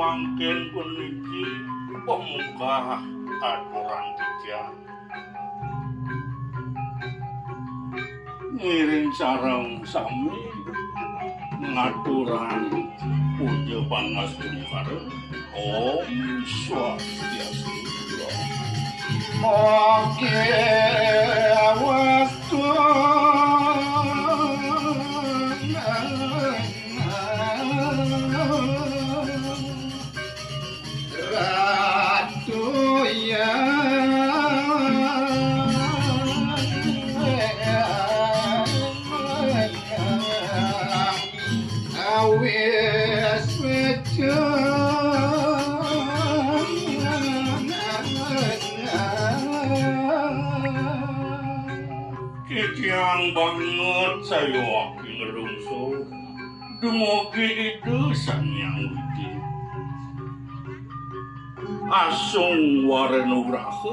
mangken puniki pemuka aturan bijak. Ngiring sareng sami ngaturan puja pangastung kareng Om Swastiastu. Oke waktu Ratu ya awis Kikiang banget saya wakil ngelungsur dumugi itu sanyang widi asung warenugraha